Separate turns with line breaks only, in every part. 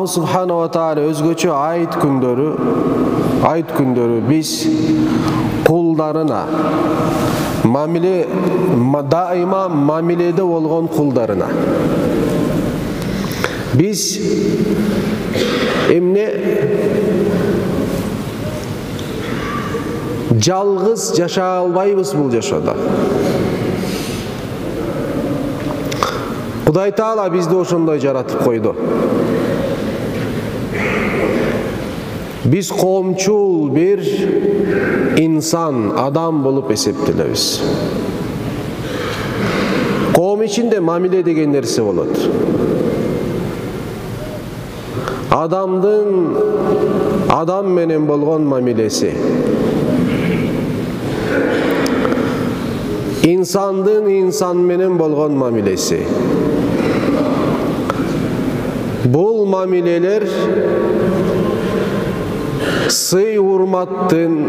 Allah subhanahu wa ta'ala özgöçü ayet gündörü biz kullarına daima mamilede olgan kullarına biz emne жалгыз жашай албайбыз бул жашоодо. Кудай Таала бизди ошондой жаратып койду. Биз коомчул бир инсан, адам болуп эсептелебиз. Коом ичинде мамиле деген нерсе болот. Адамдын адам менен болгон мамилеси, insandın insan menен болгон мамилеси. Бул мамилелер сый урматтын,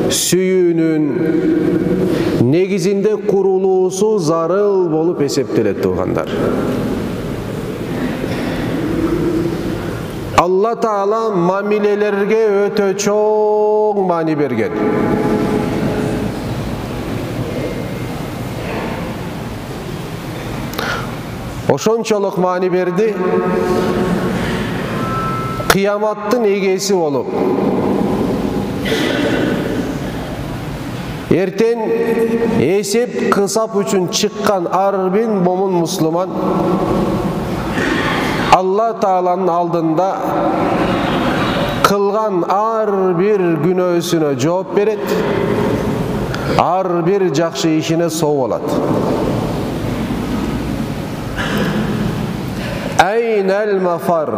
сүйүүнүн негизинде курулуусу зарыл болуп эсептелет туугандар. Алла Таала мамилелерге өтө чоң маани берген. Ошончолук маани берди, кыяматтын эгеси болуп, эртең эсеп кысап үчүн чыккан ар бир момун мусулман Алла Тааланын алдында кылган ар бир күнөөсүнө жооп берет, ар бир жакшы ишине соо болот. Aynel mafar,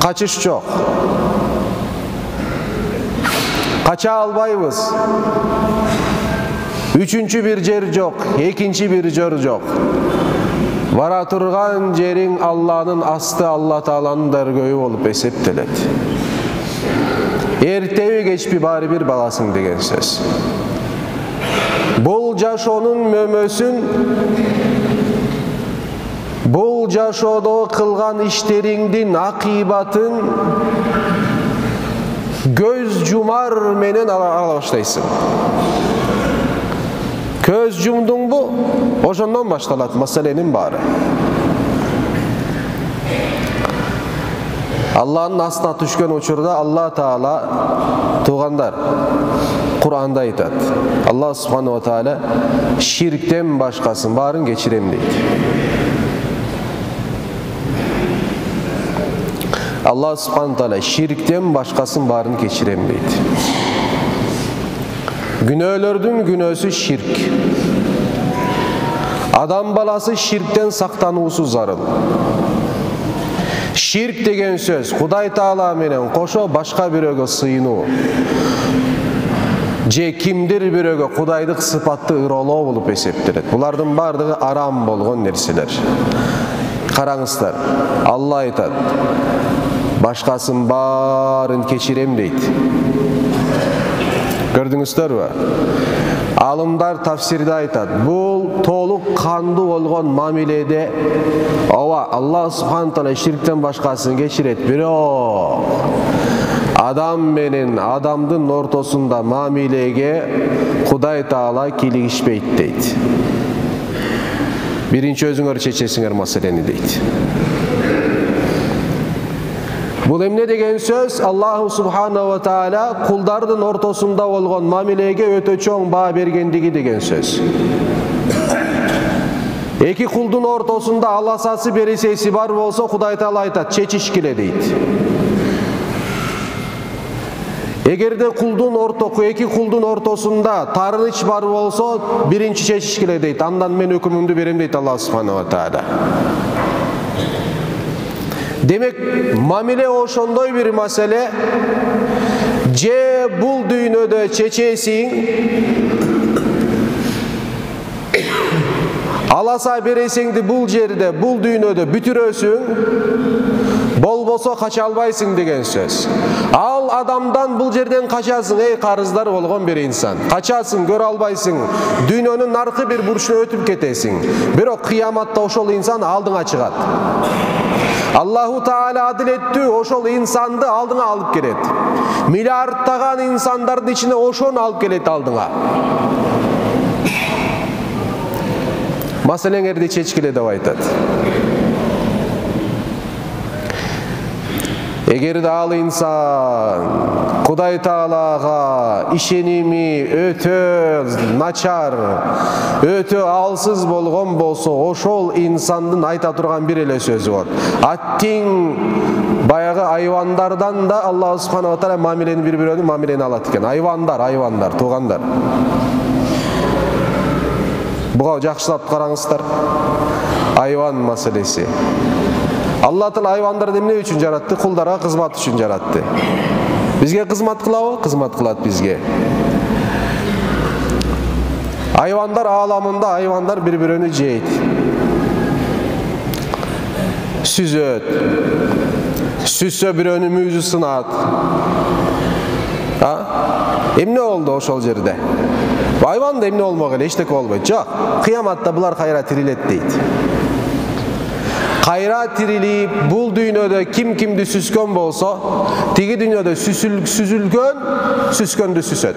kaçış çok. Kaça albayız. Üçüncü bir yer yok, ikinci bir yer yok. Vara turgan jerin Allah'ın astı, Allah Taala'nın dergöyü olup eseptelet. Ertevi geçpi bari bir balasın degen söz. Bul jaşonun mömösün, Бул жашоодо кылган иштериңдин акыйбатын көз жумар менен ала баштайсың. Көз жумдуңбу, ошондон башталат маселенин баары. Алланын астына түшкөн учурда Алла Таала туугандар Кур'анда айтат. Алла субхану ва таала ширктен башкасын баарын кечирем дейт. Allah subhanahu taala şirkten başkasının barını keçirem deydi. Günöөлөрдүн günөөsü şirk. Adam balası şirkten saktanuusu zarıl. Şirk degen söz Kuday Taala menen koşo başka biröөгө sıyınуу. Je kimdir biröөгө Kudayдык sıfatты ыралоо болуп эсептелет. Булардын бардыгы арам болгон нерселер. Караңыздар, Allah айтат. Başkasın barın keçirem deydi. Gördüңүздөр mü? Alımlar tafsirde aytat. Bu toluk kandı olgan mamilede Allah subhanahu taala şirkten başkasını geçiret. Biro adam menen adamdın ortasında mamilege Kuday Taala kiligişpeyt deydi. Birinci özüңөр çeçesiңер maseleni deydi. Бұл эмне деген сөз Аллаху субхanahu wa taala кулдардын ортосунда болгон мамилеге өтө чоң баа бергендиги деген сөз. Эки кулдун ортосунда аласасы бересеси бар болсо Кудай Таала айтат, чечишкиле дейт. Эгерде эки кулдун ортосунда тарыныч бар болсо, биринчи чечишкиле дейт. Андан мен өкүмүмдү берем дейт Аллах субхanahu wa taala. Demek mamile oşondoy bir mesele. Je bul düynödö çeçesiň alasa bereseňdi bul jerde bul düynödö bütürösüň bolboso kaça albayсың деген söz. Al adamdan bul жерден kaçasың ey karızlar bolgon bir insan. Kaçasың, gör albayсың. Düynönүн narkı bir burçuna ötüp ketesiň. Bирок kıyamatta oşol insan aldığına çıgat. Allahu Teala adiletti, oşol insandı aldığına alıp gelet. Milyardtagan insanların içine oşonu alıp gelet aldığına. Masaleňerdi çeçkile dep aytat. Eger al insan Kuday Taalaga işenimi ötö načar, ötö alsız bolgon bolsa, oşol insandın ayta turgan bir ele sözü var. Attiň bayağı hayvanlardan da Allah Subhanahu wa Taala mamileni bir-birine mamileni alat eken. Hayvanlar, tuğanlar. Buga jakşylap karaňızlar. Hayvan masalesi. Allah Taala hayvanları emne üçin jarattı? Kullara kızmat üçin jarattı. Bizge kızmat kılabı? Kızmat kılat bizge. Hayvanlar alamında hayvanlar bir-birini jeyt. Süzöt. Süssö biröni müýüzü sınat. Ha? Emne oldu oşol jerde? Hayvan da emne olmak ele, eştek olmayı. Jok. Kıyamatda bular kayra tirilet deydi. Kayra tirilip bul düýnöde kim kimdi süskön bolsa, tigi düýnöde süzülgön, süsköndü süsöt.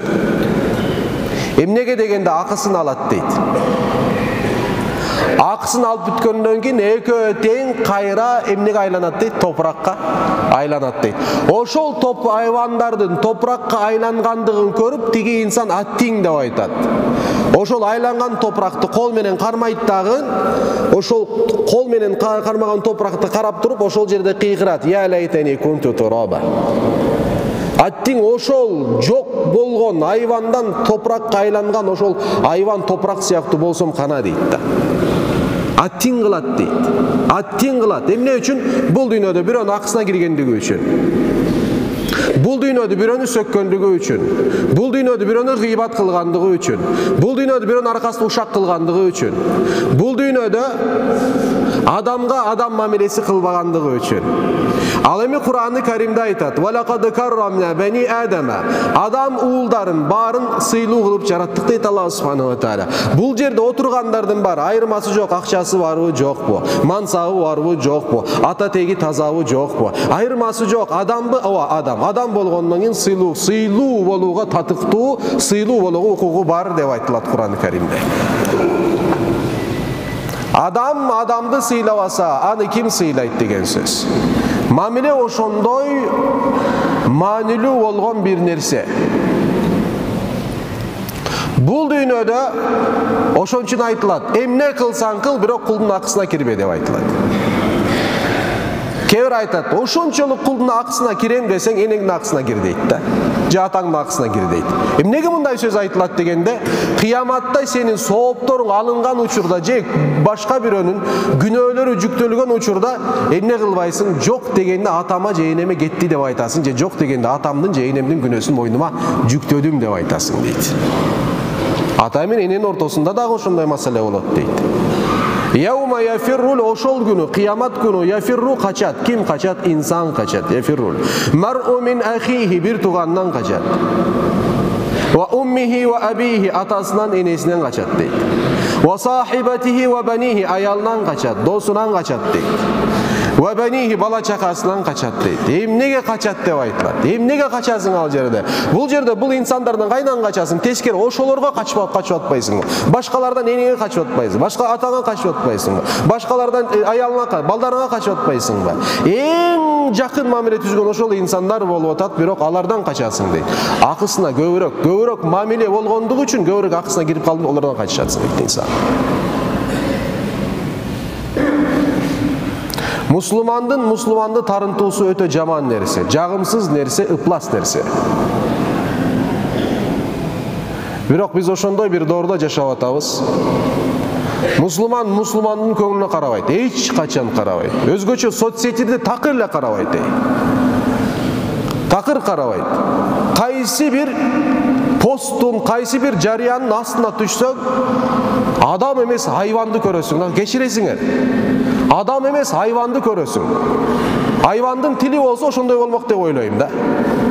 Emnege degende akısını alat deydi. Akısını alıp bütköndөн keyin ekö kayra emnege aylanat deydi, toprakka aylanat deydi. Oşol hayvandardın toprakka aylangandygyny görüp tigi insan attiň dep aytat. Oşol aylangan toprakты kol menen karmayt dagы, oşol kol menen karmagan toprakты karap turup oşol jerde kıyırat. Ya laytani kuntu turaba. Attiň oşol jok bolgon hayvandan toprakka aylangan oşol hayvan toprak siyaktı bolsam kana deydi da. Attiň kılat deydi. Attiň kılat. Emne üçin? Bul düýnöde biröni akysına girgendigi üçin. Bul düýnöde biröni sökkönligi üçin. Bul düýnöde biröni gıybat kılgandygy üçin. Bul düýnöde biröni arkasyna uşak kılgandygy üçin. Bul düýnöde adamga adam mamilesi kılbagandygy üçin. Al emi Kur'an-ı Kerimde aytat: "Ve laqad karramna bani Adama." Adam uuldarın barın sıyluu kılıp jarattık deyt Allah Subhanahu wa Taala. Bul jerde oturganlardan bar ayırması jok, akçası barбы jok bu. Mansabı barбы jok bu. Ata tegi tazabı jok bu. Ayırması jok. Adambı adam bolgondan keyin sıyluu boluga tatıktуу, sıyluu boluga hukugu bar dep aytylat Kur'an-ı Kerimde. Adam adamdı sıylabasa, anı kim sıylayt degen söz. Mamile oşondoy manilүү bolgon bir nerse. Bul düýnöde oşon üçin aytylat. Emne kılsan kıl, birok kuldun akysına kirbe dep aytylat. Kebir aytat, oşonçoluk kuldun akysına kirem deseng enegin akysına gir deyt da. Jataňdın akysına gir deyt. Emnege munday söz aytylat degende, kıyamatta senin sooptoruň alıngan uçurda je başka birönün günöөлөрü жүктөлгөн uçurda emne kılbaysın? Jok degende atama jeheneme getdi dep aytasın, je jok degende atamdın jehenemdin günөөsүn moýnuma jüktödüm dep aytasın deyt. Ata men enenin ortasında da oşonday masale bolot deyt. Yevme yafirrul oşol günü, kıyamat günü yafirru kaçat. Kim kaçat? İnsan kaçat. Yafirrul. Mer'u min ahihi bir tuğandan kaçat. Ve ummihi ve abihi atasından enesinden kaçat deydi. Ve sahibetihi ve benihi ayalından kaçat, dosundan kaçat deydi. Ve benihi bala çakasından kaçat deydi. Emnege kaçat dep aytylat. Emnege kaçasın al jerde? Bul jerde bul insanlardan kaydan kaçasın? Teskeri oşolorga kaçıp atpaysın. Başkalardan enege kaçıp atpaysın. Başka atana kaçıp atpaysın. Başkalardan ayalına, baldarına kaçıp atpaysın. En jakyn mamile tüzgön oşol insanlar bolup atat, birok alardan kaçasın deydi. Akysına göwürök mamile bolgondugy üçin göwürök akysına girip kaldı, olardan kaçatsın deydi insan. Muslimandı tarıntıusu öte jaman nerse, jagymsız nerse, ıplas nerse. Birok biz oşondoy bir doğruda jaşap atabız. Muslimandın köңүлүнө карабайт, hiç kaçan karabайt. Özgöçө soçsетиде takır эле карабайt. Takır karabайt. Kaysi bir postun, kaysi bir jariyanın astına düşsöň, adam emes hayvandı körösüň. Geçiresiňer. Adam emes hayvandı körösüň. Hayvandın tili bolsa oşondoy bolmak dep oyloyum da.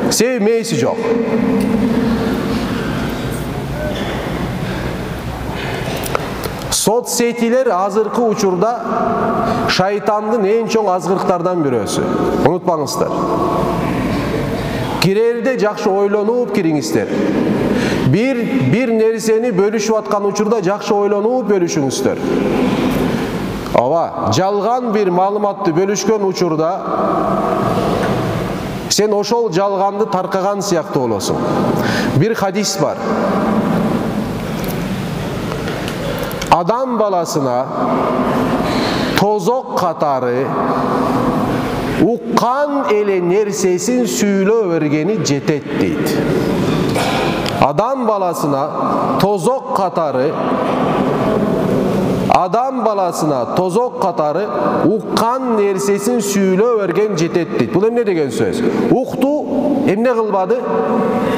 Sevmeysi jok. Соцсетилер азыркы учурда шайтандын эң чоң азгырыктардан бирөөсү. Унутпаңыздар. Кирерде жакшы ойлонуп кириңиздер. Bir нерсени бөлүшүп аткан учурда жакшы ойлонуп бөлүшүңүздөр. Ооба, жалган бир маалыматты бөлүшкөн учурда сен ошол жалганды таркаган сыяктуу болосуң. Bir хадис бар. Адам баласына тозок катары уккан эле нерсесин сүйлөө бергени жетет дейт. Адам баласына тозок катары уккан нерсесин сүйлөө берген жетет дейт. Бул эмне деген сөз? Укту, эмне кылбады?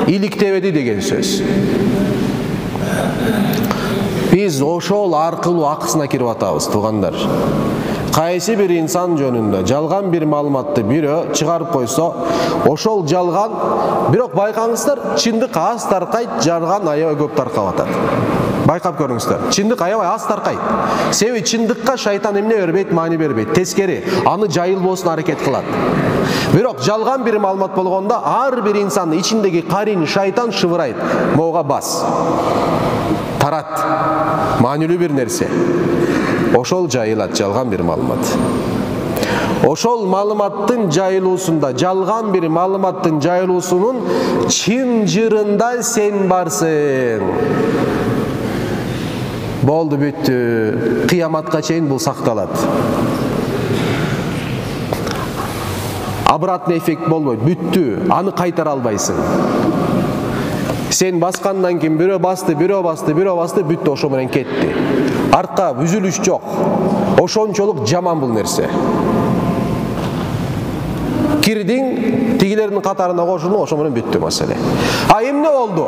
Иликтебеди деген сөз. Биз ошол аркылуу акысына кирип атабыз, туугандар. Кайсы бир инсан жөнүндө жалган бир маалыматты бирөө чыгарып койсо, ошол жалган, бирок байкаңыздар, чындык аз таркайт, жалган аябай көп таркап атат. Байкап көрүңүздөр. Чындык аябай аз таркайт. Себеби чындыкка шайтан эмне бербейт, маани бербейт. Тескери, аны жайылбоосун аракет кылат. Бирок жалган бир маалымат болгондо ар бир инсандын ичиндеги карин шайтан шыбырайт. Моуга бас. Тарат. Маанилүү бир нерсе. Ошол жайылат жалган бир маалымат. Ошол маалыматтын жайылуусунда, жалган бир маалыматтын жайылуусунун чын жырында сен барсың. Болду, бүттү. Кыяматка чейин бул сакталат. Обратный эффект болбойт, бүттү. Аны кайтара албайсың. Сен баскандан кийин бирөө басты, бүттү, ошо менен кетти. Артка үзүлүш жок. Ошончолук жаман бул нерсе. Кирдиң, тигилердин катарына кошулдуң, ошо менен бүттү маселе. А эмне болду?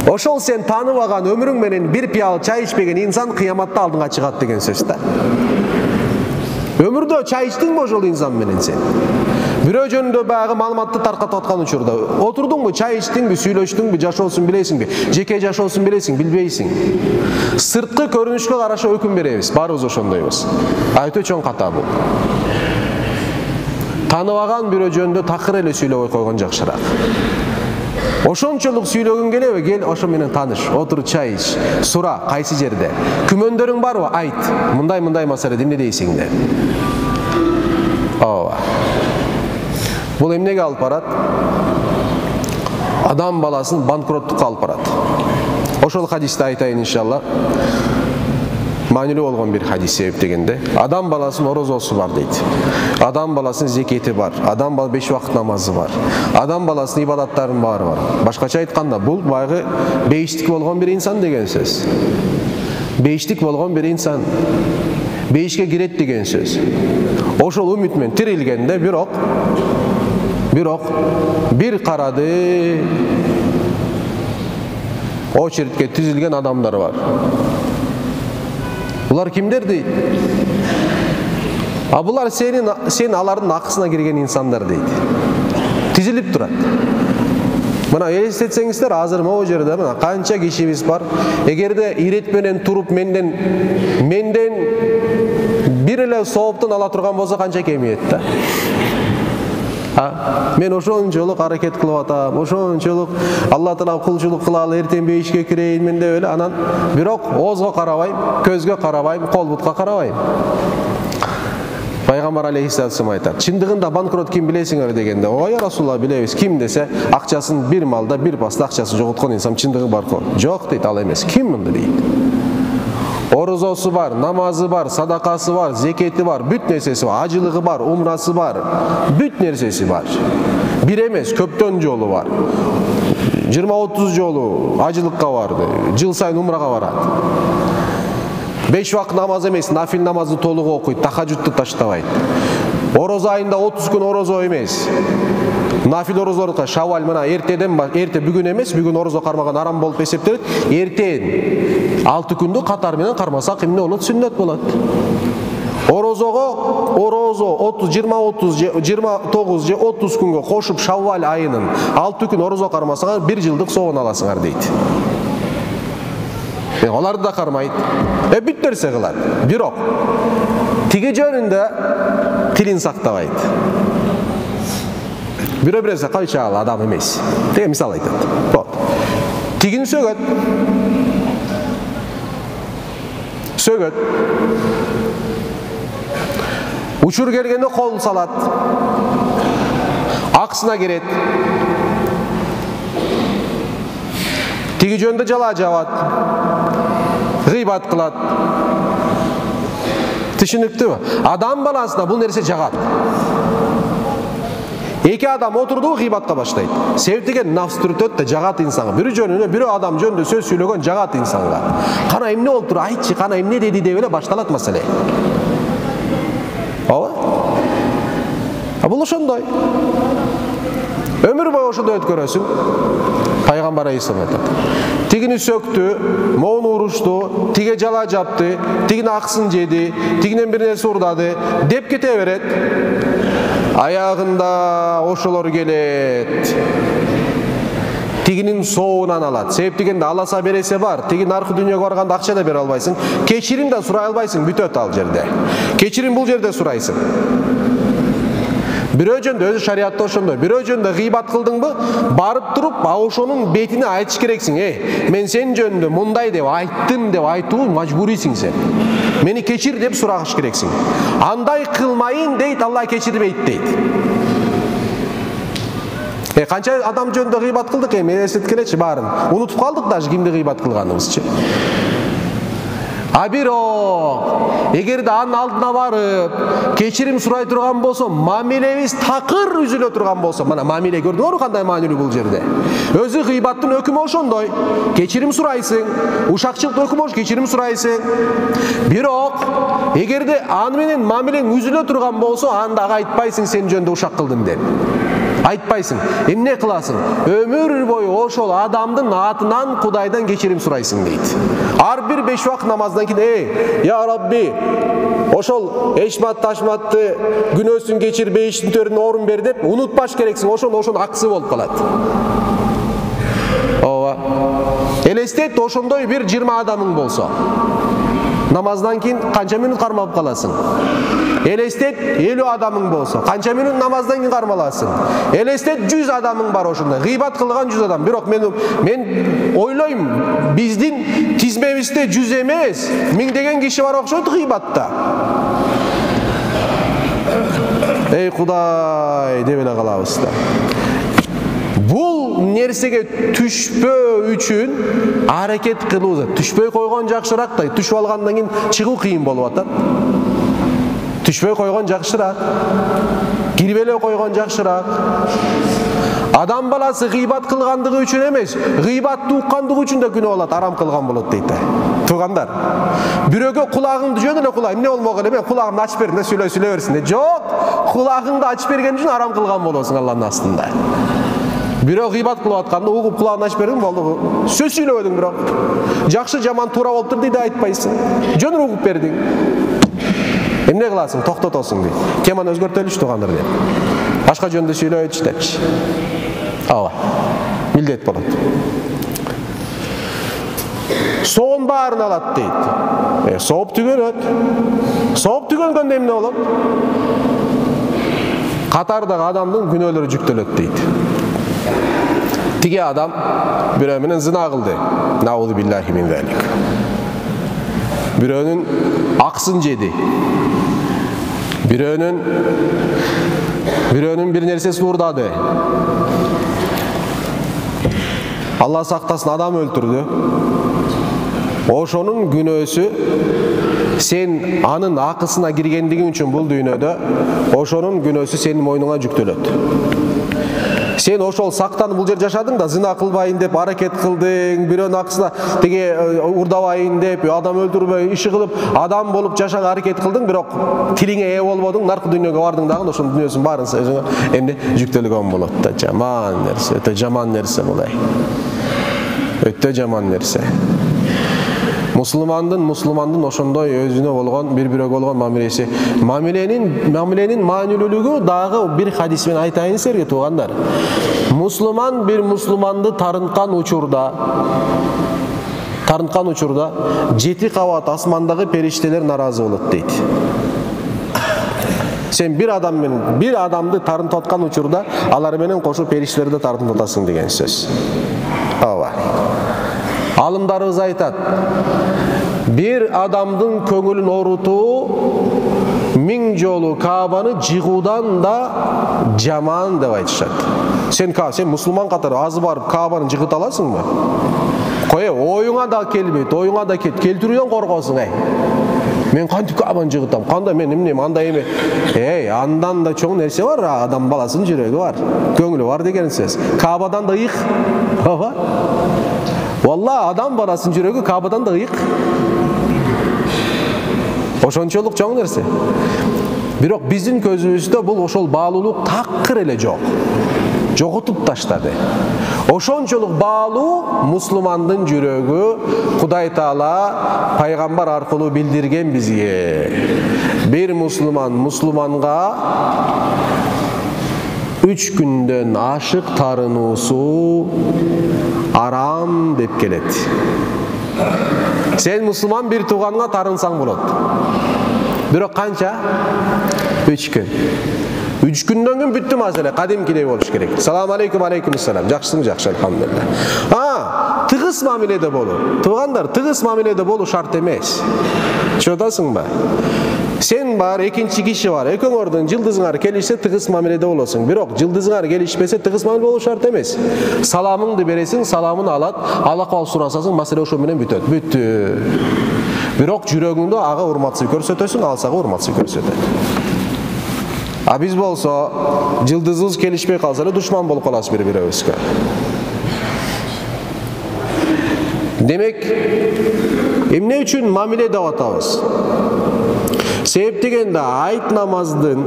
Ошол сен таанып алган өмүрүң менен бир пиал чай ичпеген инсан кыяматта алдыңга чыгат деген сөз да. Өмүрдө чай ичтиңби ошол инсан менен сен? Бирөө жөнүндө баягы маалыматты таркатып аткан учурда отурдуңбу, чай ичтиңби, сүйлөштүңбү, жашоосун билесиңби, жеке жашоосун билесиң, билбейсиң. Сырткы көрүнүшкө караша өкүм беребиз, баарыбыз ошондойбуз. Өтө чоң ката бул. Тааныбаган бирөө жөнүндө такыр эле сүйлөбөй койгон жакшыраак. Ошончолук сүйлөгүң келеби? Кел, ошо менен тааныш, отур, чай ич, сура, кайсы жерде. Күмөндөрүң барбы? Айт. Мындай маселеде эмне дейсиң деп. Ооба. Бул эмнеге алып барат? Адам баласын банкроттукка алып барат. Ошол хадисти айтайын иншалла. Маанилүү болгон бир хадис себептегенде. Адам баласынын орозосу бар дейт. Адам баласынын зекети бар. Адам бала 5 вакыт намазы бар. Адам баласынын ибадаттарынын баары бар. Башкача айтканда, бул байгы бейиштик болгон бир инсан деген сөз. Бейиштик болгон бир инсан. Бейишке кирет деген сөз. Ошол үмүт менен тирилгенде, бирок бир карады, очередке тизилген адамдар бар. Булар кимдер дейт? А булар сен алардын акысына кирген инсандар дейт. Тизилип турат. Мына элестетсеңиздер, азыр могу жерде мына канча кишибиз бар. Эгерде ирет менен туруп менден бир эле сооптун ала турган болсо канча кемиет да? Мен ошончолук аракет кылып атам, ошончолук Алла Таала кулчулук кылалы, эртең бейишке кирейин мен деп эле, анан бирок оозго карабайм, көзгө карабайм, кол бутка карабайм. Пайгамбар алейхиссалам айтат, чындыгында банкрот ким билесиңер дегенде, ой я Расулалла билебиз. Ким десе, акчасын бир малда, бир паста акчасын жоготкон инсан чындыгы баркы. Жок дейт, ал эмес. Ким мынды дейт? Орозосу бар, намазы бар, садакасы бар, зекети бар, бүт нерсеси бар, ажылыгы бар, умрасы бар, бүт нерсеси бар. Бир эмес, көптөн жолу бар. 20-30 жолу ажылыкка барды, жыл сайын умрага барат. 5 вакыт намаз эмес, нафил намазды толук окуйт, тахажжудду таштабайт. Орозо айында 30 күн орозо эмес. Нафил орозолорго шавал мына эрте бүгүн эмес, бүгүн орозо кармаган арам болуп эсептелет. Эртең 6 күндү катар менен кармасак эмне болот? Сүннөт болот. Орозо 29 же 30 күнгө кошуп шавал айынын 6 күн орозо кармасаңар 1 жылдык соон аласыңар дейт. Olарды да кармайт. Бүт нерсе кылат. Бирок тиги жөнүндө тилин сактабайт. Бирөө нерсе кайча ал адам эмес. Деген мисал айтат. Вот. Тигин сөгөт. Учур келгенде кол салат. Аксына керет. Тиги жөнүндө жала жабат. Гыйбат кылат. Түшүнүктүбү? Адам баласына бул нерсе жагат. Эки адам отурду, гыйбатка баштайт. Себеп деген нафс түртөт да жагат инсанга. Бирөө жөнүнө, бирөө адам жөнүндө сөз сүйлөгөн жагат инсанга. Кана эмне болуп тур? Айтчы, кана эмне деди деп эле башталат маселе. Ооба? Бул ошондой. Өмүр бою ошондой өткөрөсүң. Пайгамбар Айсам айтат. Тигини сөктү, моуну урушту, тиге жала жапты, тигин аксын жеди, тигинен бир нерсе урдады деп кете берет. Аягында ошолор келет. Тигинин соонан алат. Себеп дегенде аласа бересе бар. Тиги наркы дүйнөгө барганда акча да бере албайсың. Кечирим да сурай албайсың, бүтөт ал жерде. Кечирим бул жерде сурайсың. Бирөө жөнүндө өзү шариатта ошондой. Бирөө жөнүндө гыйбат кылдыңбы, барып туруп, ошонун бетине айтыш керексиң. Мен сен жөнүндө мындай деп айттым деп айтуу мажбурийсиң сен. Мени кечир деп сурагыш керексиң. Андай кылмайын дейт, Алла кечирбейт дейт. Канча адам жөнүндө гыйбат кылдык, мен эслеткелечи баарын. Унутуп калдык даже кимди гыйбат кылганыбызчы. Бирок эгерде анын алдына барып кечирим сурай турган болсо, мамилебиз такыр үзүлө турган болсо, мына мамиле көрдүңөрбү кандай маанилүү бул жерде. Өзү гыйбаттын өкүмү ошондой. Кечирим сурайсың, ушакчылык өкүмү кечирим сурайсың. Бирок эгерде аны менен мамилең үзүлө турган болсо, анда айтпайсың сен жөнүндө ушак кылдым деп. Айтпайсың. Эмне кыласың? Өмүр бою ошол адамдын атынан Кудайдан кечирим сурайсың дейт. Ар бир 5 убакыт намаздан кийин, я Рабби, ошол эшмат ташматты күнөөсүн кечирбейиштин төрүнө орун бер деп унутпаш керексиң. Ошон аксы болуп калат. Ооба. Элестет ошондой бир 20 адамың болсо. Намаздан кийин канча минут кармап каласың? Элестет 50 адамың болсо, канча минут намаздан кийин кармаласың? Элестет 100 адамың бар ошондой. Гыйбат кылган 100 адам. Бирок мен ойлойм, биздин тизмебизде 100 эмес, 1000 деген киши бар окшойт гыйбатта. Эй Кудай деп эле калабыз да. Бул нерсеге түшпөө үчүн аракет кылуу. Түшпөй койгон жакшыраак да, түшүп алгандан кийин чыгуу кыйын болуп атат. Түшпөй койгон жакшыраак. Кирип эле койгон жакшыраак. Адам баласы гыйбат кылгандыгы үчүн эмес, гыйбатты уккандыгы үчүн да күнөө болот, арам кылган болот дейт. Туугандар, бирөөгө кулагыңды жөн эле кула, эмне болмок эле, мен кулагымды ачып бердим да сүйлөй берсин де. Жок, кулагыңды ачып берген үчүн арам кылган болосуң Алланын астында. Бирөө гыйбат кылып атканда угуп кулагын ачып бердиң, болду. Сөз сүйлөбөдүң бирок. Жакшы жаман туура болуптур дейт айтпайсың. Жөн угуп бердиң. Эмне кыласың? Токтотосуң дейт. Теманы өзгөртөлүчү туугандар дейт. Башка жөндө сүйлөйчү депчи. Ооба. Милдет болот. Соон баарын алат дейт. Сооп түгөнөт. Сооп түгөнгөндө эмне болот? Катардагы адамдын күнөөлөрү жүктөлөт дейт. Тиги адам бирөө менен зына кылды. Наузу биллахи мин залик. Бирөөнүн аксын жеди. Бирөөнүн бир нерсесин урдады. Алла сактасын, адам өлтүрдү. Ошонун күнөөсү сен анын акысына киргендигиң үчүн бул дүйнөдө ошонун күнөөсү сенин мойнуңа жүктөлөт. Сен ошол сактанып бул жер жашадың да, зына кылбайын деп аракет кылдың, бирөөнүн акысына теге урдабайын деп, адам өлтүрбөй, иши кылып, адам болуп жашаага аракет кылдың, бирок тилиңе ээ болбодуң, наркы дүйнөгө бардың дагы ошонун дүйнөсүн баарын өзүңө эмне жүктөлгөн болот да. Жаман нерсе, өтө жаман нерсе булай. Өтө жаман нерсе. Мусулмандын ошондой өзүнө болгон, бири-бирөөгө болгон мамилеси. Мамиленин маанилүүлүгү дагы бир хадис менен айтайын силерге туугандар. Мусулман бир мусулманды тарынткан учурда тарынткан учурда 7 кабат асмандагы периштелер наразы болот дейт. Сен bir адамды тарынтып аткан учурда алар менен кошо периштелерди тарынтып атасың деген сөз. Ооба. Алымдарыбыз айтат, bir адамдын көңүлүн оорутуу 1000 жолу Каабаны жыгуудан да жаман деп айтышат. Сен мусулман катары азы барып Каабаны жыгыта аласыңбы? Кое, оюңа да келбейт, оюңа да келтирүүдөн коркосуң, Мен кантип Каабаны жыгытам? Кандай мен эмне андай эме? Андан да чоң нерсе бар, адам баласынын жүрөгү бар, көңүлү бар деген сөз. Каабадан да ыйык. Ооба. Валла адам баласынын жүрөгү Каабадан да ыйык. Ошончолук чоң нерсе. Бирок биздин көзүбүздө бул ошол баалуулук такыр эле жок. Жоготуп таштады. Ошончолук баалуу мусулмандын жүрөгү Кудай Таала пайгамбар аркылуу билдирген бизге. Bir мусулманга 3 күндөн ашык тарынуусу арам деп келет. Сен мусулман bir тууганга тарынсаң болот. Бирок канча? 3 күн. 3 күндөн кийин бүттү маселе, кадимкидей болуш керек. Салам алейкум, алейкумассалам. Жакшысың, жакшы, алхамдулилlah. Тыгыз мамиледе болуу. Туугандар, тыгыз мамиледе болуу шарт эмес. Чыгасыңбы? Сен бар, экинчи киши бар. Экөөңөрдүн жылдызыңар келишсе тыгыз мамиледе болосуң. Бирок жылдызыңар келишпесе тыгыз мамиле болуу шарт эмес. Саламыңды бересиң, саламын алат, алакал сурасасың, маселе ошо менен бүтөт. Бүттү. Бирок жүрөгүңдө ага урматсыз көрсөтөсүң, алсага урматсыз көрсөтөт. Биз болсо жылдызыбыз келишпей калса эле душман болуп калабыз бири-бирибизге. Демек, эмне үчүн мамиле деп атабыз? Себеп дегенде айт намаздын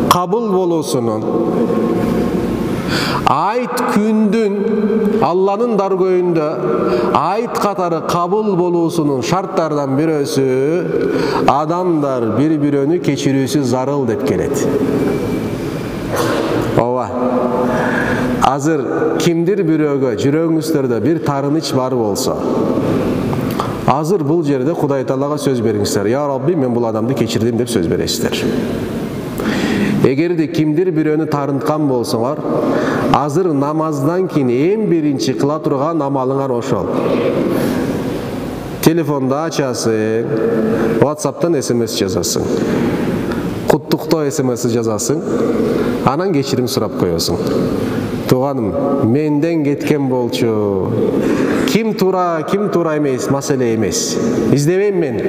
кабыл болуусунун, айт күндүн Алланын даргөйүндө айт катары кабыл болуусунун шарттарынан бирөөсү адамдар бири-бирөөнү кечирүүсү зарыл деп келет. Ооба. Азыр кимдир бирөөгө жүрөгүңүздөрдө бир тарыныч бар болсо, азыр бул жерде Кудай Таалага сөз бериңиздер. Я Рабби, мен бул адамды кечирдим деп сөз бересиздер. Эгерде кимдир бирөөнү тарынткан болсоңор, азыр намаздан кийин эң биринчи кыла турган амалыңар ошол. Телефонда ачасың, WhatsApp'тан SMS жазасың. Куттуктоо SMS жазасың, анан кечирим сурап коесуң. Тууганым, менден кеткен болчу. Ким туура эмес, маселе эмес. Издебейм мен.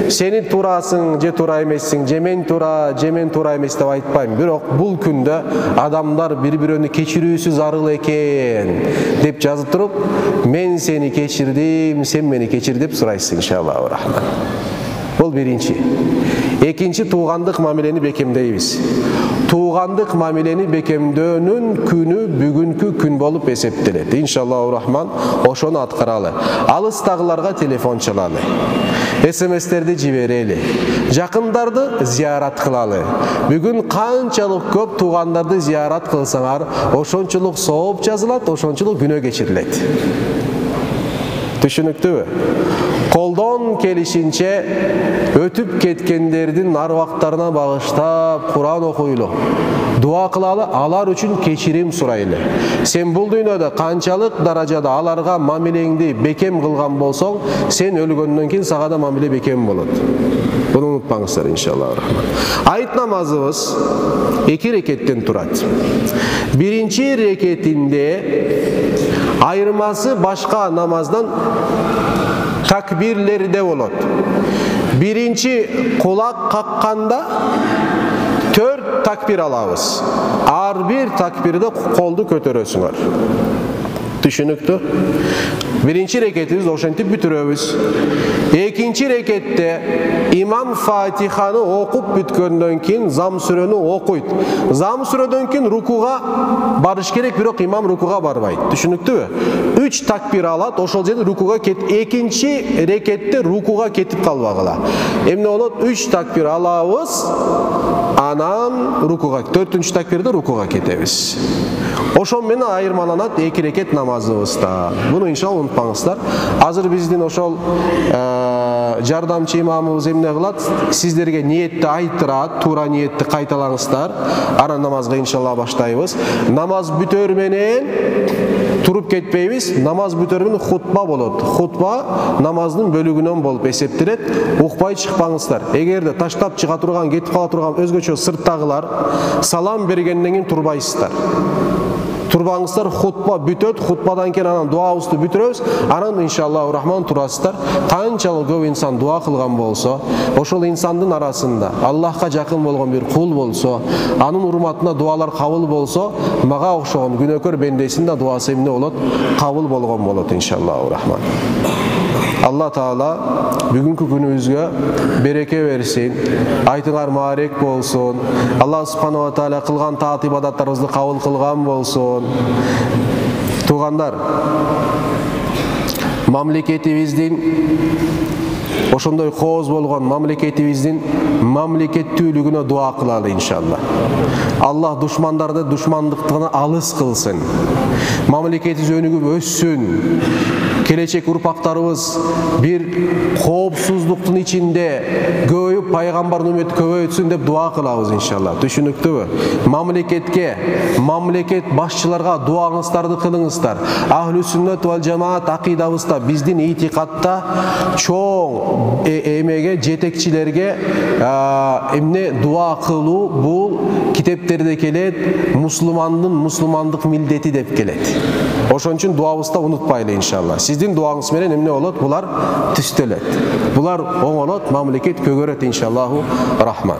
Сени туурасың, же туура эмессиң, же мен туура эмес деп айтпайм. Бирок бул күндө адамдар бири-бирөөнү кечирүүсү зарыл экен деп жазып туруп, мен сени кечирдим, сен мени кечир деп сурайсың иншаллаху рахман. Бул биринчи. Экинчи, туугандык мамилени бекемдейбиз. Туугандык мамилени бекемдөөнүн күнү бүгүнкү күн болуп эсептелет. Иншаллаху рахман, ошону аткаралы. Алыстагыларга телефон чалалы. SMS-терди жиберели. Жакындарды зиярат кылалы. Бүгүн канчалык көп туугандарды зиярат кылсаңар, ошончолук сооп жазылат, ошончолук күнөө кечирилет. Түшүнүктүүбү? Колдон келишинче өтүп кеткендердин арвактарына багыштап Куран окуйлу. Дуа кылалы, алар үчүн кечирим сурайлы. Сен бул дүйнөдө канчалык даражада аларга мамилеңди бекем кылган болсоң, сен өлгөндөн кийин сага да мамиле бекем болот. Буну унутпаңыздар иншаллаху рахман. Айт намазыбыз 2 рекеттен турат. Биринчи рекетинде айырмасы башка намаздан такбирлерде болот. Биринчи кулак какканда 4 такбир алабыз. Ар бир такбирде колду көтөрөсүңөр. Түшүнүктүү? Биринчи рекетибиз ошентип бүтүрөбүз. Экинчи рекетте имам Фатиханы окуп бүткөндөн кийин зам сүрөнү окуйт. Зам сүрөдөн кийин рукуга барыш керек, бирок имам рукуга барбайт. Түшүнүктүүбү? 3 такбир алат, ошол жерде рукуга экинчи рекетте рукуга кетип калбагыла. Эмне болот? 3 такбир алабыз, анан рукуга, 4-такбирде рукуга кетебиз. Ошон менен айырмаланат 2 рекет намазыбызда. Буну иншалла унутпаңыздар. Азыр биздин ошол жардамчы имамыбыз эмне кылат? Сиздерге ниетти айтырат, туура ниетти кайталаңыздар. Анан намазга иншалла баштайбыз. Намаз бүтөр менен туруп кетпейбиз. Намаз бүтөр менен хутба болот. Хутба намаздын бөлүгүнөн болуп эсептелет. Укпай чыкпаңыздар. Эгерде таштап чыга турган, кетип кала турган өзгөчө сырттагылар салам бергенден кийин турбайсыздар. Турбаңыздар, хутба бүтөт, хутбадан кийин анан дуабызды бүтүрөбүз, анан иншаллаху рахман турасыздар. Канчалык көп инсан дуа кылган болсо, ошол инсандын арасында Аллахка жакын болгон бир кул болсо, анын урматына дуалар кабыл болсо, мага окшогон күнөөкөр бендесинин да дуасы эмне болот? Кабыл болгон болот иншаллаху рахман. Allah Taala bugünkü günümüzge bereke versin. Aytыңар маарек болсун. Allah Subhanahu wa Taala kılgan taat ibadatlarımızı kabul kılgan bolsun. Tuğanlar, mamleketimizdin ошондой кооз болгон мамлекетибиздин мамлекеттүүлүгүнө дуа кылалы иншалла. Аллах душмандарды душмандыктан алыс кылсын. Мамлекетибиз өнүгүп өссүн. Келечек урпактарыбыз бир коопсуздуктун ичинде көбөйүп пайгамбардын үммөтү көбөйсүн деп дуа кылабыз иншалла. Түшүнүктүүбү? Мамлекет башчыларга дуаңыздарды кылыңыздар. Ахлу сүннет вал жамаат акыйдабызда биздин итикадта чоң эмеге жетекчилерге эмне дуа кылуу бул китептерде келет, мусулмандык милдети деп келет. Ошон үчүн дуабызда унутпайлы иншалла. Сиздин дуаңыз менен эмне болот? Булар түстөлөт. Булар оңолот, мамлекет көгөрөт иншаллаху рахман.